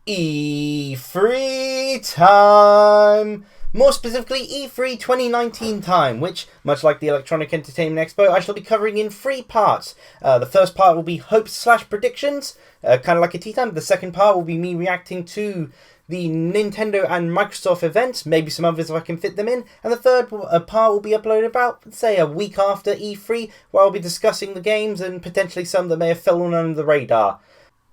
E3 time! More specifically, E3 2019 time, which, much like the Electronic Entertainment Expo, I shall be covering in 3 parts. The first part will be hopes/predictions, kind of like a tea time. The second part will be me reacting to the Nintendo and Microsoft events, maybe some others if I can fit them in. And the third part will be uploaded about, say, a week after E3, where I'll be discussing the games and potentially some that may have fallen under the radar.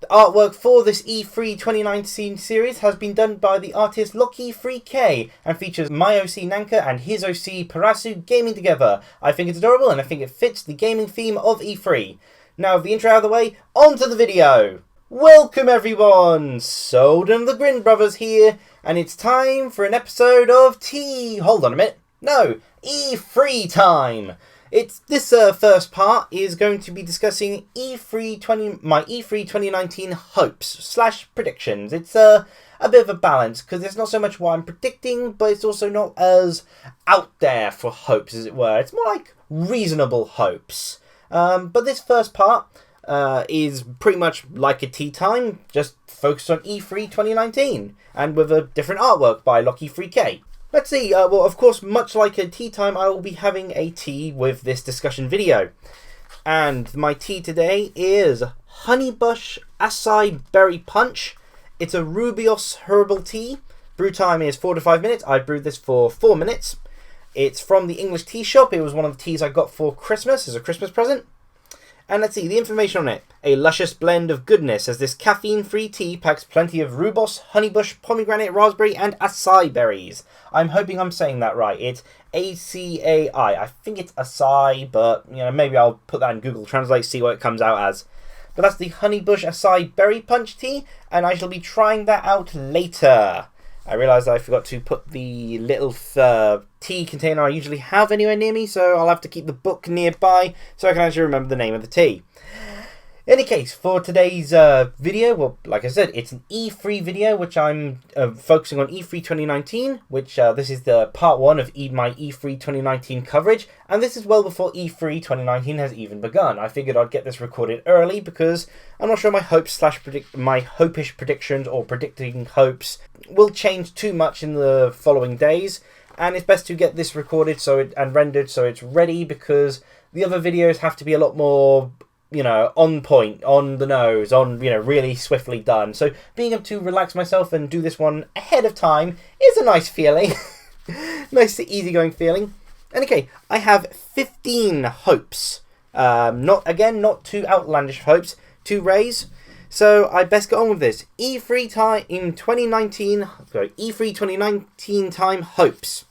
The artwork for this E3 2019 series has been done by the artist Loki3K and features my OC Nanka and his OC Purasu gaming together. I think it's adorable and I think it fits the gaming theme of E3. Now, with the intro out of the way, on to the video! Welcome everyone! Souldin the Grin brothers here, and it's time for an episode of E3 time! This first part is going to be discussing my E3 2019 hopes/predictions. It's a bit of a balance, because it's not so much what I'm predicting, but it's also not as out there for hopes, as it were. It's more like reasonable hopes. But this first part is pretty much like a tea time, just focused on E3 2019, and with a different artwork by Loki3K. Let's see, well, of course, much like a tea time, I will be having a tea with this discussion video. And my tea today is Honeybush Acai Berry Punch. It's a Rubios herbal tea. Brew time is 4 to 5 minutes. I brewed this for 4 minutes. It's from the English tea shop. It was one of the teas I got for Christmas as a Christmas present. And let's see, the information on it. A luscious blend of goodness, as this caffeine-free tea packs plenty of rhubarb, honeybush, pomegranate, raspberry, and acai berries. I'm hoping I'm saying that right. It's A-C-A-I. I think it's acai, but, maybe I'll put that in Google Translate, see what it comes out as. But that's the Honeybush Acai Berry Punch tea, and I shall be trying that out later. I realised I forgot to put the little tea container I usually have anywhere near me, so I'll have to keep the book nearby so I can actually remember the name of the tea. In any case, for today's video, well, like I said, it's an E3 video, which I'm focusing on E3 2019, which this is the part 1 of my E3 2019 coverage, and this is well before E3 2019 has even begun. I figured I'd get this recorded early because I'm not sure my my hopish predictions or predicting hopes will change too much in the following days, and it's best to get this recorded and rendered so it's ready, because the other videos have to be a lot more on point, on the nose, really swiftly done. So being able to relax myself and do this one ahead of time is a nice feeling. Nice, easygoing feeling. And okay, I have 15 hopes. Not too outlandish hopes to raise. So I best get on with this. E3 2019 time hopes.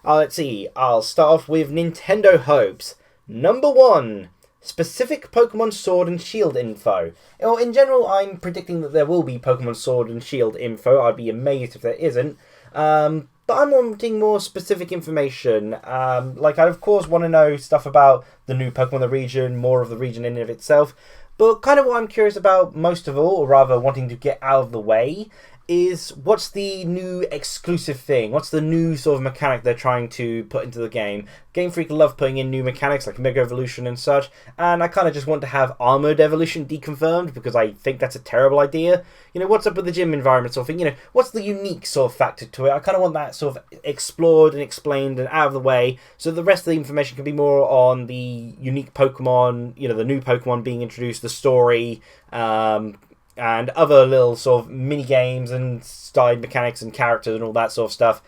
Let's see, I'll start off with Nintendo hopes. Number 1. Specific Pokemon Sword and Shield info. Well, in general, I'm predicting that there will be Pokemon Sword and Shield info. I'd be amazed if there isn't. But I'm wanting more specific information. I, of course, want to know stuff about the new Pokemon in the region, more of the region in and of itself. But kind of what I'm curious about most of all, or rather wanting to get out of the way, is what's the new exclusive thing? What's the new sort of mechanic they're trying to put into the game? Game Freak love putting in new mechanics like Mega Evolution and such, and I kind of just want to have Armored Evolution deconfirmed because I think that's a terrible idea. What's up with the gym environment sort of thing? What's the unique sort of factor to it? I kind of want that sort of explored and explained and out of the way, so the rest of the information can be more on the unique Pokemon, the new Pokemon being introduced, the story, and other little sort of mini games and side mechanics and characters and all that sort of stuff.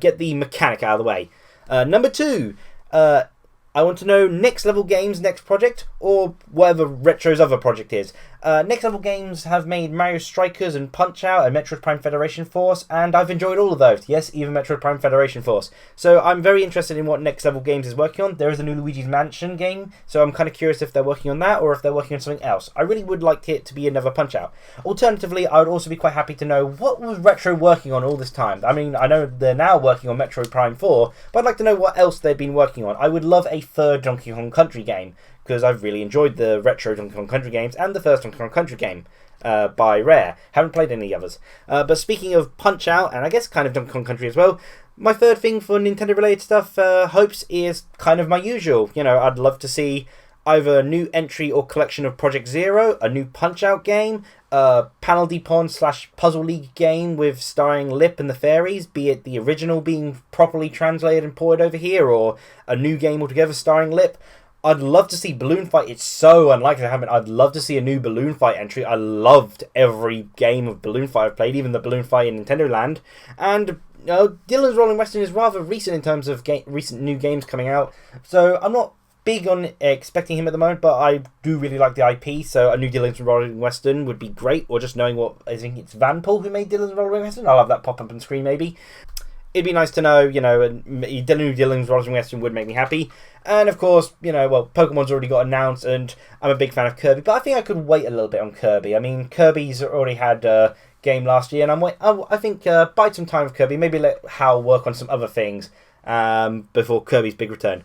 Get the mechanic out of the way. Number 2, I want to know Next Level Games' next project, or whatever Retro's other project is. Next Level Games have made Mario Strikers and Punch-Out! And Metroid Prime Federation Force, and I've enjoyed all of those. Yes, even Metroid Prime Federation Force. So I'm very interested in what Next Level Games is working on. There is a new Luigi's Mansion game, so I'm kind of curious if they're working on that or if they're working on something else. I really would like it to be another Punch-Out! Alternatively, I would also be quite happy to know what was Retro working on all this time. I mean, I know they're now working on Metroid Prime 4, but I'd like to know what else they've been working on. I would love a third Donkey Kong Country game, because I've really enjoyed the retro Donkey Kong Country games and the first Donkey Kong Country game by Rare. Haven't played any others. But speaking of Punch-Out! And I guess kind of Donkey Kong Country as well, my third thing for Nintendo related stuff, hopes, is kind of my usual. I'd love to see either a new entry or collection of Project Zero, a new Punch-Out game, a Panel Depon / Puzzle League game with starring Lip and the Fairies, be it the original being properly translated and ported over here, or a new game altogether starring Lip. I'd love to see Balloon Fight. It's so unlikely to happen. I'd love to see a new Balloon Fight entry. I loved every game of Balloon Fight I've played, even the Balloon Fight in Nintendo Land. And Dylan's Rolling Western is rather recent in terms of recent new games coming out, so I'm not big on expecting him at the moment, but I do really like the IP, so a new Dylan's Rolling Western would be great, or just knowing what, I think it's Vanpool who made Dylan's Rolling Western. I'll have that pop up on screen maybe. It'd be nice to know, a new Dylan's Rolling Western would make me happy. And of course, Pokemon's already got announced, and I'm a big fan of Kirby, but I think I could wait a little bit on Kirby. I mean, Kirby's already had a game last year, and I think bide some time with Kirby, maybe let Hal work on some other things before Kirby's big return.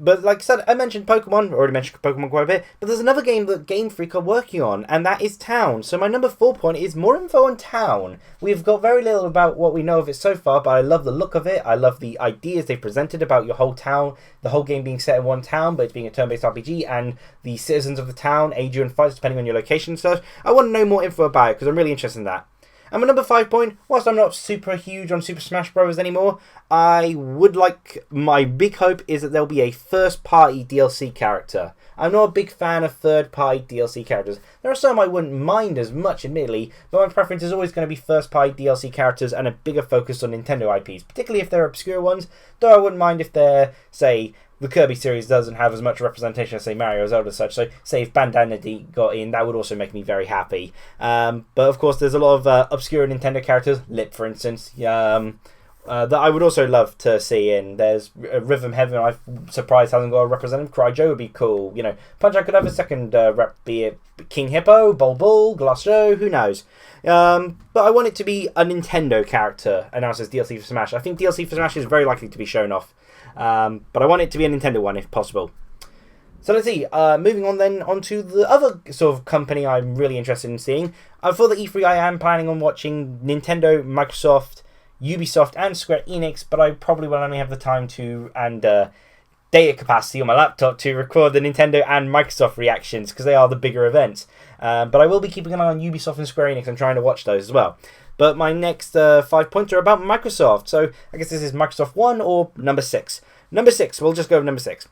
But like I said, I mentioned Pokemon, already mentioned Pokemon quite a bit, but there's another game that Game Freak are working on, and that is Town. So my number 4 point is more info on Town. We've got very little about what we know of it so far, but I love the look of it. I love the ideas they presented about your whole town, the whole game being set in one town, but it's being a turn-based RPG, and the citizens of the town aid you in fights depending on your location and stuff. I want to know more info about it, because I'm really interested in that. And my number 5 point, whilst I'm not super huge on Super Smash Bros. Anymore, my big hope is that there'll be a first-party DLC character. I'm not a big fan of third-party DLC characters. There are some I wouldn't mind as much, admittedly, but my preference is always going to be first-party DLC characters and a bigger focus on Nintendo IPs, particularly if they're obscure ones, though I wouldn't mind if they're, say, the Kirby series doesn't have as much representation as, say, Mario or Zelda as such, so say if Bandana got in, that would also make me very happy. But of course, there's a lot of obscure Nintendo characters, Lip for instance, that I would also love to see in. There's Rhythm Heaven, I'm surprised hasn't got a representative. Cry Joe would be cool. Punch-Out could have a second rep, be it King Hippo, Bulbul, Glass Joe, who knows. But I want it to be a Nintendo character announced as DLC for Smash. I think DLC for Smash is very likely to be shown off. But I want it to be a Nintendo one if possible. So let's see, moving on then onto the other sort of company I'm really interested in seeing. For the E3 I am planning on watching Nintendo, Microsoft, Ubisoft and Square Enix, but I probably will only have the time to and data capacity on my laptop to record the Nintendo and Microsoft reactions because they are the bigger events. But I will be keeping an eye on Ubisoft and Square Enix and trying to watch those as well. But my next 5 points are about Microsoft. So I guess this is Microsoft 1 or number 6. Number 6, we'll just go with number 6.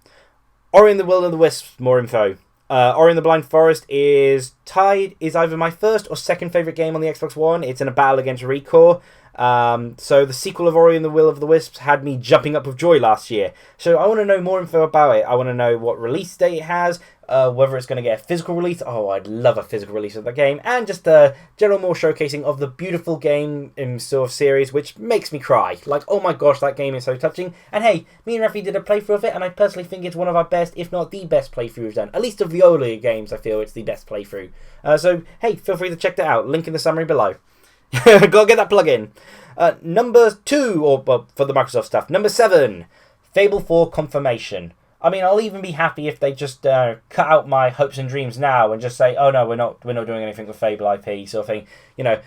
Ori and the Will of the Wisps, more info. Ori and the Blind Forest is either my first or second favourite game on the Xbox One. It's in a battle against Recore. So the sequel of Ori and the Will of the Wisps had me jumping up with joy last year. So I want to know more info about it. I want to know what release date it has, whether it's going to get a physical release. Oh, I'd love a physical release of the game. And just a general more showcasing of the beautiful game in sort of series, which makes me cry. Like, oh my gosh, that game is so touching. And hey, me and Refi did a playthrough of it, and I personally think it's one of our best, if not the best playthrough we've done. At least of the earlier games, I feel it's the best playthrough. So, hey, feel free to check that out. Link in the summary below. Go get that plug in. Number 2, or for the Microsoft stuff. Number 7, Fable 4 confirmation. I mean, I'll even be happy if they just cut out my hopes and dreams now and just say, "Oh no, we're not doing anything with Fable IP," sort of thing.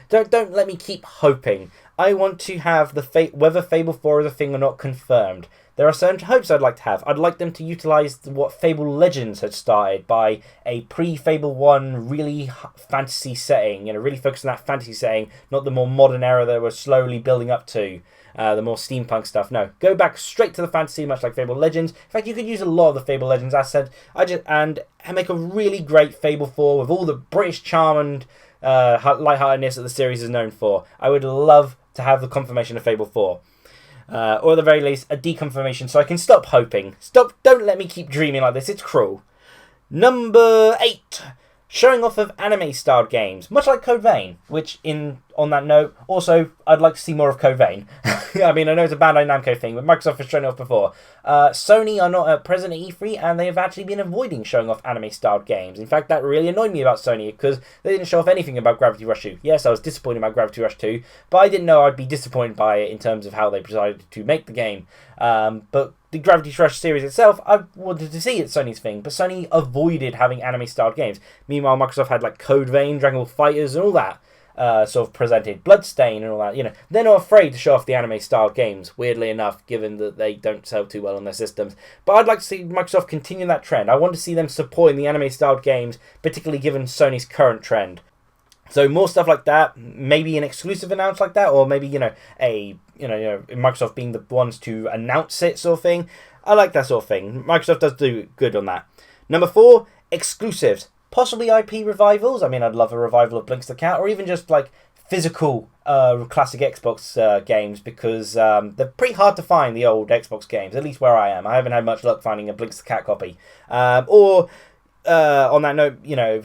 Don't let me keep hoping. I want to have whether Fable 4 is a thing or not confirmed. There are certain hopes I'd like to have. I'd like them to utilise what Fable Legends had started by a pre-Fable 1 really fantasy setting, really focused on that fantasy setting, not the more modern era that we're slowly building up to, the more steampunk stuff. No, go back straight to the fantasy, much like Fable Legends. In fact, you could use a lot of the Fable Legends assets, and make a really great Fable 4 with all the British charm and lightheartedness that the series is known for. I would love to have the confirmation of Fable 4. Or at the very least, a deconfirmation so I can stop hoping. Don't let me keep dreaming like this, it's cruel. Number 8. Showing off of anime-styled games, much like Code Vein, which, on that note, also, I'd like to see more of Code Vein. I mean, I know it's a Bandai Namco thing, but Microsoft has shown it off before. Sony are not present at E3, and they have actually been avoiding showing off anime-styled games. In fact, that really annoyed me about Sony, because they didn't show off anything about Gravity Rush 2. Yes, I was disappointed about Gravity Rush 2, but I didn't know I'd be disappointed by it in terms of how they decided to make the game. But the Gravity Rush series itself, I wanted to see it's Sony's thing, but Sony avoided having anime-styled games. Meanwhile, Microsoft had like Code Vein, Dragon Ball FighterZ, and all that. sort of presented. Bloodstain and all that, they're not afraid to show off the anime-style games, weirdly enough, given that they don't sell too well on their systems. But I'd like to see Microsoft continue that trend. I want to see them supporting the anime-styled games, particularly given Sony's current trend. So more stuff like that, maybe an exclusive announce like that, or maybe, Microsoft being the ones to announce it sort of thing. I like that sort of thing. Microsoft does do good on that. Number 4, exclusives. Possibly IP revivals. I mean, I'd love a revival of Blinks the Cat, or even just like physical classic Xbox games, because they're pretty hard to find, the old Xbox games, at least where I am. I haven't had much luck finding a Blinks the Cat copy. On that note,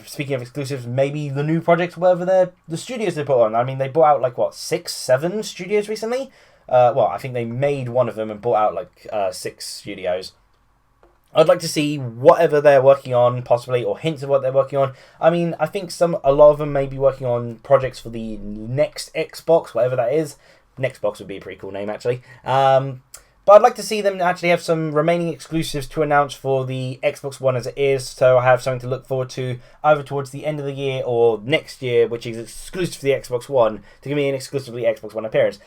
speaking of exclusives, maybe the new projects, whatever the studios they put on. I mean, they bought out 6, 7 studios recently. I think they made one of them and bought out 6 studios. I'd like to see whatever they're working on, possibly, or hints of what they're working on. I mean, I think a lot of them may be working on projects for the next Xbox, whatever that is. Nextbox would be a pretty cool name, actually. But I'd like to see them actually have some remaining exclusives to announce for the Xbox One as it is, so I have something to look forward to either towards the end of the year or next year, which is exclusive to the Xbox One, to give me an exclusively Xbox One appearance.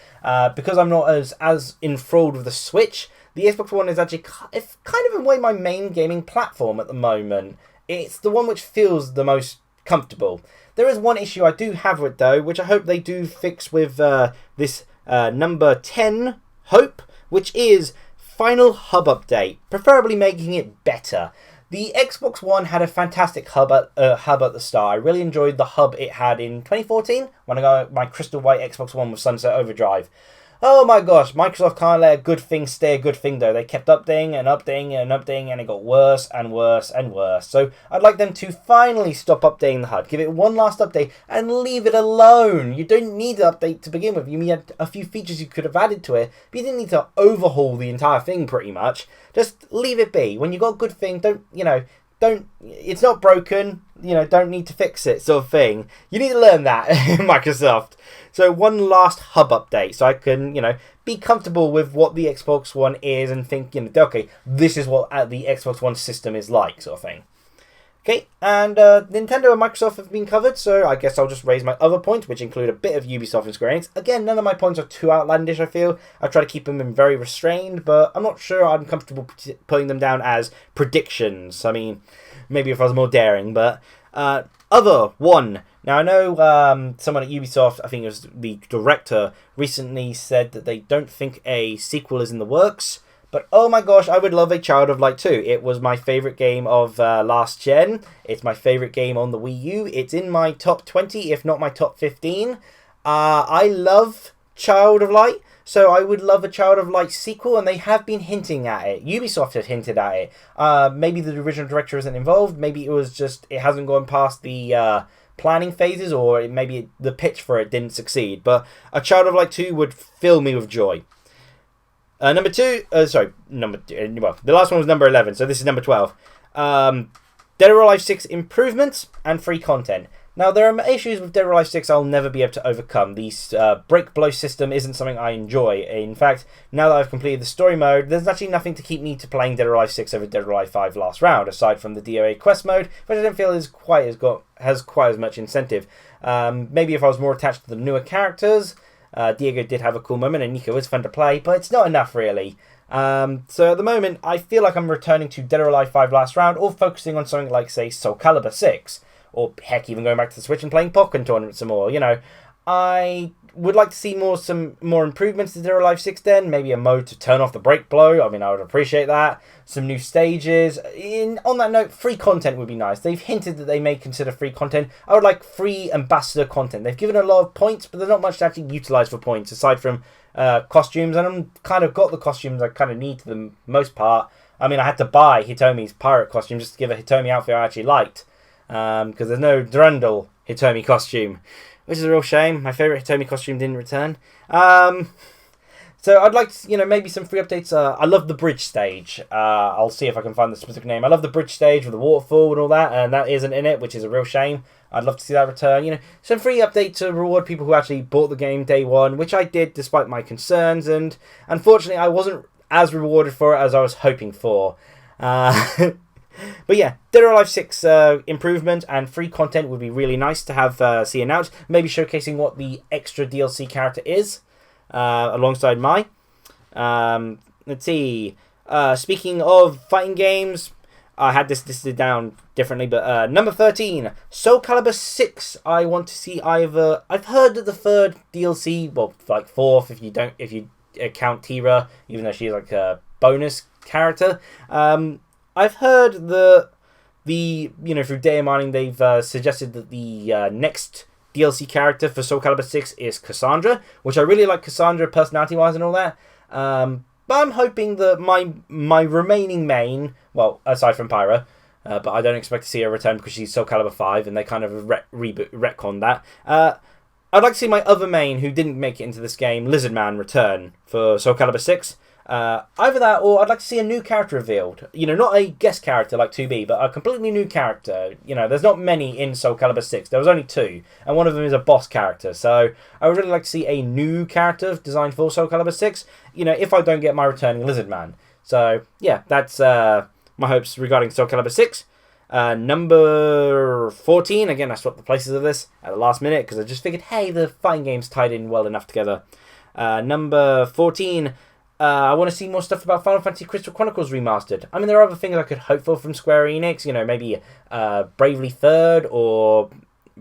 Because I'm not as enthralled with the Switch, the Xbox One is actually kind of in a way my main gaming platform at the moment. It's the one which feels the most comfortable. There is one issue I do have with it, though, which I hope they do fix with this number 10 hope, which is final hub update, preferably making it better. The Xbox One had a fantastic hub at the start. I really enjoyed the hub it had in 2014 when I got my crystal white Xbox One with Sunset Overdrive. Oh my gosh, Microsoft can't let a good thing stay a good thing though. They kept updating and updating and updating, and it got worse and worse and worse. So I'd like them to finally stop updating the HUD. Give it one last update and leave it alone. You don't need to update to begin with. You had a few features you could have added to it, but you didn't need to overhaul the entire thing pretty much. Just leave it be. When you got a good thing, it's not broken, don't need to fix it sort of thing. You need to learn that, Microsoft. So one last hub update so I can, be comfortable with what the Xbox One is and think, okay, this is what the Xbox One system is like, sort of thing. Okay, and Nintendo and Microsoft have been covered, so I guess I'll just raise my other points, which include a bit of Ubisoft and Square Enix. Again, none of my points are too outlandish, I feel. I try to keep them in very restrained, but I'm not sure I'm comfortable putting them down as predictions. I mean, maybe if I was more daring, but other one. Now, I know someone at Ubisoft, I think it was the director, recently said that they don't think a sequel is in the works. But oh my gosh, I would love a Child of Light 2. It was my favourite game of last gen. It's my favourite game on the Wii U. It's in my top 20, if not my top 15. I love Child of Light, so I would love a Child of Light sequel, and they have been hinting at it. Ubisoft has hinted at it. Maybe the original director isn't involved. Maybe it was just, it hasn't gone past the planning phases, or maybe the pitch for it didn't succeed. But a Child of Light 2 would fill me with joy. The last one was number 11, so this is number 12. Dead or Alive 6 improvements and free content. Now, there are issues with Dead or Alive 6 I'll never be able to overcome. The break blow system isn't something I enjoy. In fact, now that I've completed the story mode, there's actually nothing to keep me to playing Dead or Alive 6 over Dead or Alive 5 last round, aside from the DOA quest mode, which I don't feel has quite as much incentive. Maybe if I was more attached to the newer characters. Diego did have a cool moment, and Nico is fun to play, but it's not enough, really. So at the moment, I feel like I'm returning to Dead or Alive 5 last round, or focusing on something like, say, Soul Calibur 6, or heck, even going back to the Switch and playing Pokken Tournament some more. I would like to see some more improvements to Dead or Alive 6 then, maybe a mode to turn off the break blow. I mean, I would appreciate that. Some new stages. On that note, free content would be nice. They've hinted that they may consider free content. I would like free ambassador content. They've given a lot of points, but there's not much to actually utilise for points, aside from costumes, and I'm kind of got the costumes I kind of need for the most part. I mean, I had to buy Hitomi's pirate costume just to give a Hitomi outfit I actually liked, because there's no Durandal Hitomi costume, which is a real shame. My favourite Hitomi costume didn't return. So I'd like to, maybe some free updates. I love the bridge stage. I'll see if I can find the specific name. I love the bridge stage with the waterfall and all that, and that isn't in it, which is a real shame. I'd love to see that return. Some free update to reward people who actually bought the game day one, which I did despite my concerns, and unfortunately I wasn't as rewarded for it as I was hoping for. But yeah, Dead or Alive 6 improvement and free content would be really nice to have see announced. Maybe showcasing what the extra DLC character is alongside Mai. Let's see. Speaking of fighting games, I had this listed down differently, but number 13, Soul Calibur 6. I want to see either. I've heard that the third DLC, well, like fourth if you count Tira, even though she's like a bonus character. I've heard through data mining they've suggested that the next DLC character for Soul Calibur 6 is Cassandra, which I really like Cassandra personality wise and all that. But I'm hoping that my remaining main, well, aside from Pyra, but I don't expect to see her return because she's Soul Calibur 5 and they kind of retconned that. I'd like to see my other main who didn't make it into this game, Lizardman, return for Soul Calibur 6. Either that or I'd like to see a new character revealed. Not a guest character like 2B, but a completely new character. There's not many in Soul Calibur 6. There was only 2, and one of them is a boss character. So I would really like to see a new character designed for Soul Calibur 6, if I don't get my returning Lizardman. So, yeah, that's my hopes regarding Soul Calibur 6. Number 14, again, I swapped the places of this at the last minute because I just figured, hey, the fighting games tied in well enough together. Number 14... I want to see more stuff about Final Fantasy Crystal Chronicles Remastered. I mean, there are other things I could hope for from Square Enix. Maybe Bravely Third or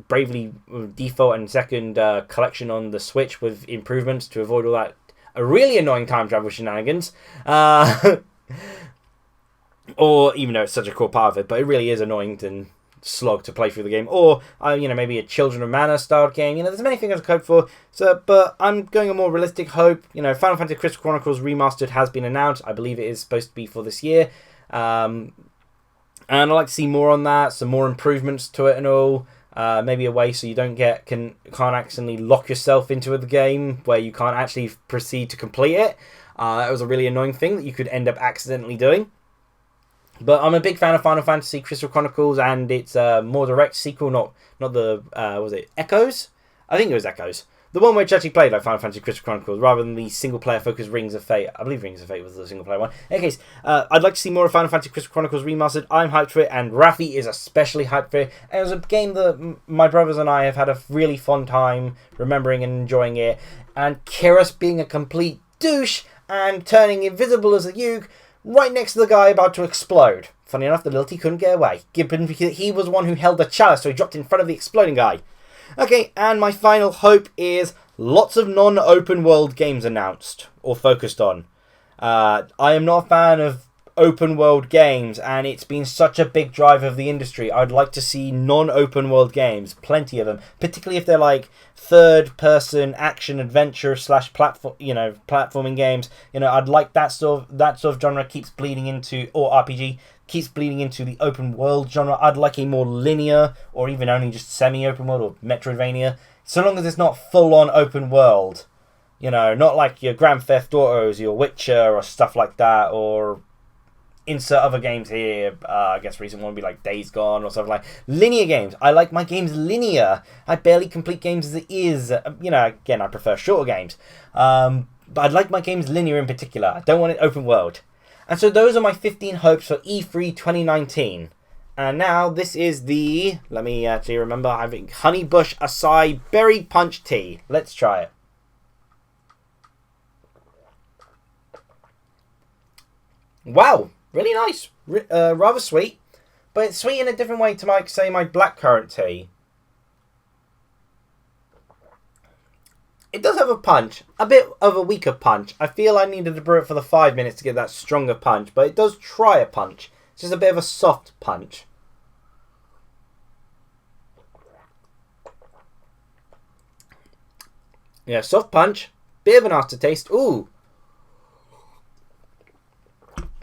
Bravely Default and Second collection on the Switch with improvements to avoid all that really annoying time travel shenanigans. Or even though it's such a core part of it, but it really is annoying and slog to play through the game, or maybe a Children of Mana styled game. There's many things I could hope for. So, but I'm going a more realistic hope. Final Fantasy Crystal Chronicles Remastered has been announced. I believe it is supposed to be for this year, and I'd like to see more on that. Some more improvements to it and all. Maybe a way so you can't accidentally lock yourself into the game where you can't actually proceed to complete it. That was a really annoying thing that you could end up accidentally doing. But I'm a big fan of Final Fantasy Crystal Chronicles and its more direct sequel, not the, was it Echoes? I think it was Echoes. The one which actually played like Final Fantasy Crystal Chronicles rather than the single-player focused Rings of Fate. I believe Rings of Fate was the single-player one. In any case, I'd like to see more of Final Fantasy Crystal Chronicles Remastered. I'm hyped for it, and Rafi is especially hyped for it. And it was a game that my brothers and I have had a really fun time remembering and enjoying it. And Kiros being a complete douche and turning invisible as a Yug right next to the guy about to explode. Funny enough, the Lilty couldn't get away, given he was the one who held the chalice, so he dropped in front of the exploding guy. Okay, and my final hope is lots of non-open world games announced, or focused on. I am not a fan of open world games, and it's been such a big drive of the industry. I'd like to see non-open world games, plenty of them, particularly if they're like third-person action adventure / platforming games. I'd like that sort of genre keeps bleeding into, or RPG keeps bleeding into the open world genre. I'd like a more linear, or even only just semi-open world, or Metroidvania, so long as it's not full-on open world. Not like your Grand Theft Autos, your Witcher, or stuff like that, or insert other games here. I guess recent one would be like Days Gone or something like linear games. I like my games linear. I barely complete games as it is. Again, I prefer shorter games. But I'd like my games linear in particular. I don't want it open world. And so those are my 15 hopes for E3 2019. And now this is the, let me actually remember, having Honey Bush Acai Berry Punch Tea. Let's try it. Wow. Really nice, rather sweet, but it's sweet in a different way to my blackcurrant tea. It does have a punch, a bit of a weaker punch. I feel I needed to brew it for the 5 minutes to get that stronger punch, but it does try a punch. It's just a bit of a soft punch. Yeah, soft punch, bit of an aftertaste. Ooh.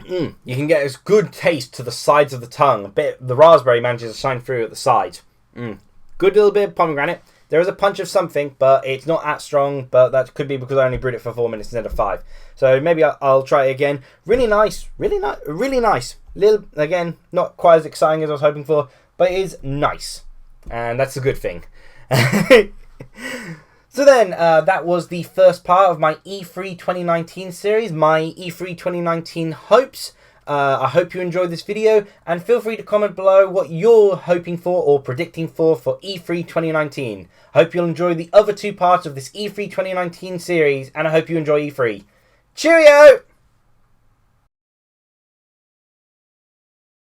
You can get a good taste to the sides of the tongue. The raspberry manages to shine through at the sides. Good little bit of pomegranate. There is a punch of something, but it's not that strong. But that could be because I only brewed it for 4 minutes instead of 5. So maybe I'll try it again. Really nice. Really nice. Little, again, not quite as exciting as I was hoping for, but it is nice. And that's a good thing. So then, that was the first part of my E3 2019 series, my E3 2019 hopes. I hope you enjoyed this video, and feel free to comment below what you're hoping for or predicting for E3 2019. I hope you'll enjoy the other two parts of this E3 2019 series, and I hope you enjoy E3. Cheerio!